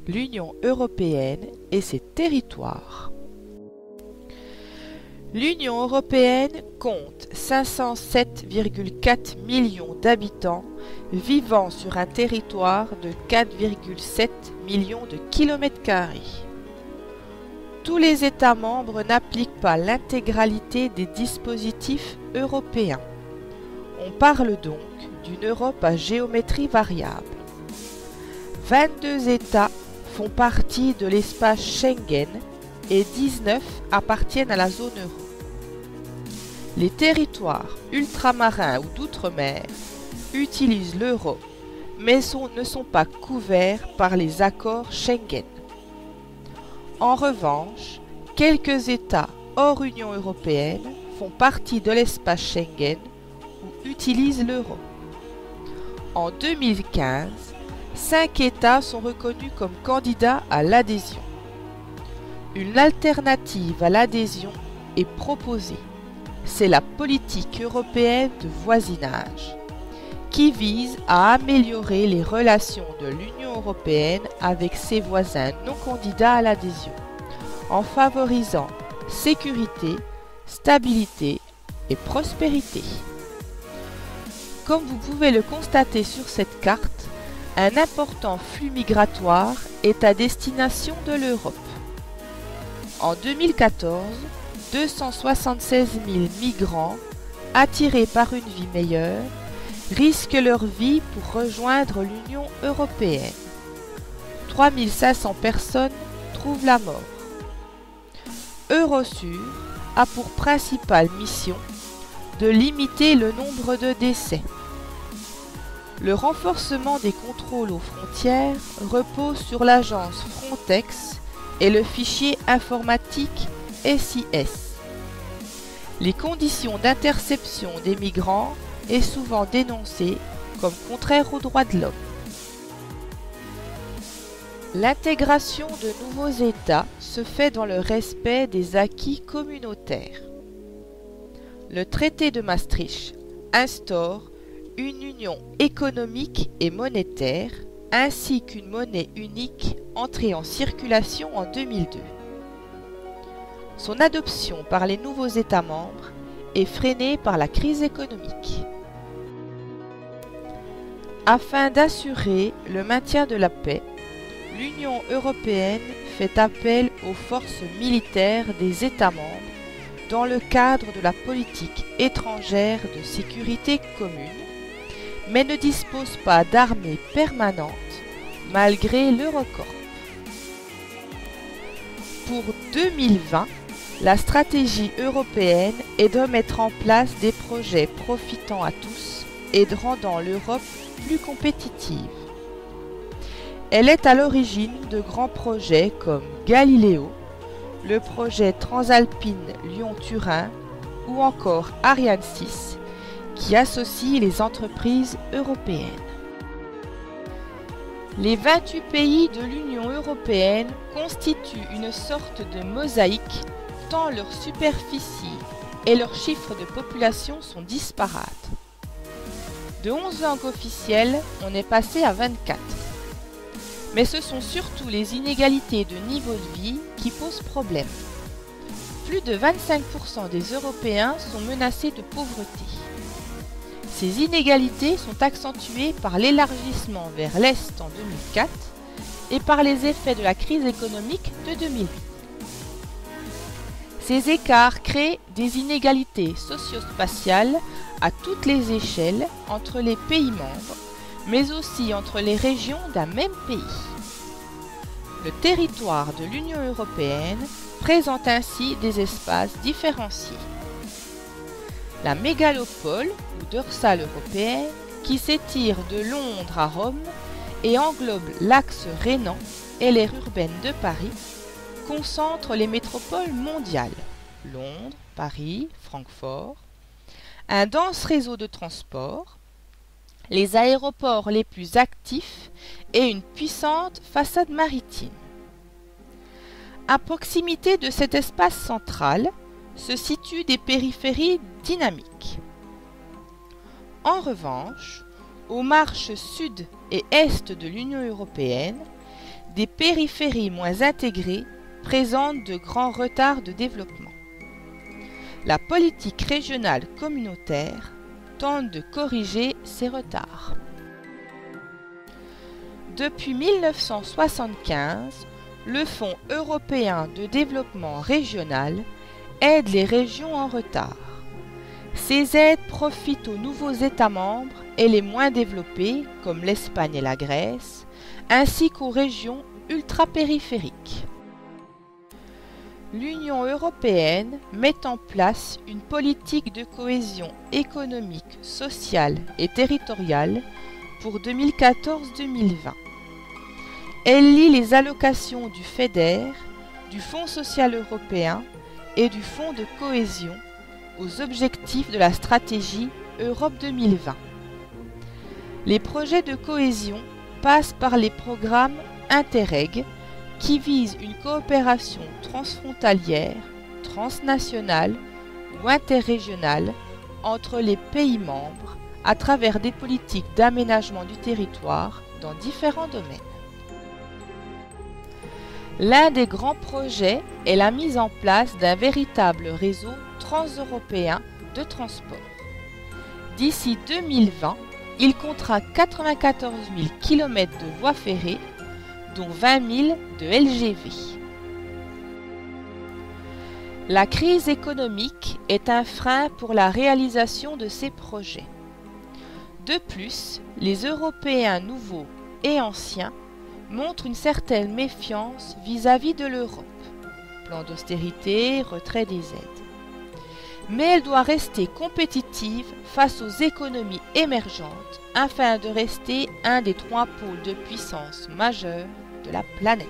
l'Union européenne et ses territoires. L'Union européenne compte 507,4 millions d'habitants vivant sur un territoire de 4,7 millions de kilomètres carrés. Tous les États membres n'appliquent pas l'intégralité des dispositifs européens. On parle donc d'une Europe à géométrie variable. 22 États font partie de l'espace Schengen et 19 appartiennent à la zone euro. Les territoires ultramarins ou d'outre-mer utilisent l'euro, mais ne sont pas couverts par les accords Schengen. En revanche, quelques États hors Union européenne font partie de l'espace Schengen ou utilisent l'euro. En 2015, 5 États sont reconnus comme candidats à l'adhésion. Une alternative à l'adhésion est proposée. C'est la politique européenne de voisinage, qui vise à améliorer les relations de l'Union européenne avec ses voisins non candidats à l'adhésion, en favorisant sécurité, stabilité et prospérité. Comme vous pouvez le constater sur cette carte, un important flux migratoire est à destination de l'Europe. En 2014, 276 000 migrants, attirés par une vie meilleure, risquent leur vie pour rejoindre l'Union européenne. 3 500 personnes trouvent la mort. Eurosur a pour principale mission de limiter le nombre de décès. Le renforcement des contrôles aux frontières repose sur l'agence Frontex et le fichier informatique SIS. Les conditions d'interception des migrants est souvent dénoncée comme contraire aux droits de l'homme. L'intégration de nouveaux États se fait dans le respect des acquis communautaires. Le traité de Maastricht instaure une union économique et monétaire ainsi qu'une monnaie unique entrée en circulation en 2002. Son adoption par les nouveaux États membres est freinée par la crise économique. Afin d'assurer le maintien de la paix, l'Union européenne fait appel aux forces militaires des États membres dans le cadre de la politique étrangère de sécurité commune, mais ne dispose pas d'armée permanente malgré l'Eurocorps. Pour 2020, la stratégie européenne est de mettre en place des projets profitant à tous et de rendant l'Europe plus compétitive. Elle est à l'origine de grands projets comme Galileo, le projet Transalpine Lyon-Turin ou encore Ariane 6 qui associe les entreprises européennes. Les 28 pays de l'Union européenne constituent une sorte de mosaïque tant leur superficie et leurs chiffres de population sont disparates. De 11 langues officielles, on est passé à 24. Mais ce sont surtout les inégalités de niveau de vie qui posent problème. Plus de 25% des Européens sont menacés de pauvreté. Ces inégalités sont accentuées par l'élargissement vers l'Est en 2004 et par les effets de la crise économique de 2008. Ces écarts créent des inégalités socio-spatiales à toutes les échelles entre les pays membres, mais aussi entre les régions d'un même pays. Le territoire de l'Union européenne présente ainsi des espaces différenciés. La mégalopole ou dorsale européenne, qui s'étire de Londres à Rome et englobe l'axe rhénan et l'aire urbaine de Paris, concentre les métropoles mondiales, Londres, Paris, Francfort, un dense réseau de transport, les aéroports les plus actifs et une puissante façade maritime. À proximité de cet espace central se situent des périphéries dynamiques. En revanche, aux marches sud et est de l'Union européenne, des périphéries moins intégrées présentent de grands retards de développement. La politique régionale communautaire tente de corriger ces retards. Depuis 1975, le Fonds européen de développement régional aide les régions en retard. Ces aides profitent aux nouveaux États membres et les moins développés, comme l'Espagne et la Grèce, ainsi qu'aux régions ultrapériphériques. L'Union européenne met en place une politique de cohésion économique, sociale et territoriale pour 2014-2020. Elle lie les allocations du FEDER, du Fonds social européen et du Fonds de cohésion aux objectifs de la stratégie Europe 2020. Les projets de cohésion passent par les programmes Interreg qui visent une coopération transfrontalière, transnationale ou interrégionale entre les pays membres à travers des politiques d'aménagement du territoire dans différents domaines. L'un des grands projets est la mise en place d'un véritable réseau transeuropéen de transport. D'ici 2020, il comptera 94 000 km de voies ferrées, dont 20 000 de LGV. La crise économique est un frein pour la réalisation de ces projets. De plus, les Européens nouveaux et anciens montrent une certaine méfiance vis-à-vis de l'Europe. Plan d'austérité, retrait des aides. Mais elle doit rester compétitive face aux économies émergentes afin de rester un des 3 pôles de puissance majeure de la planète.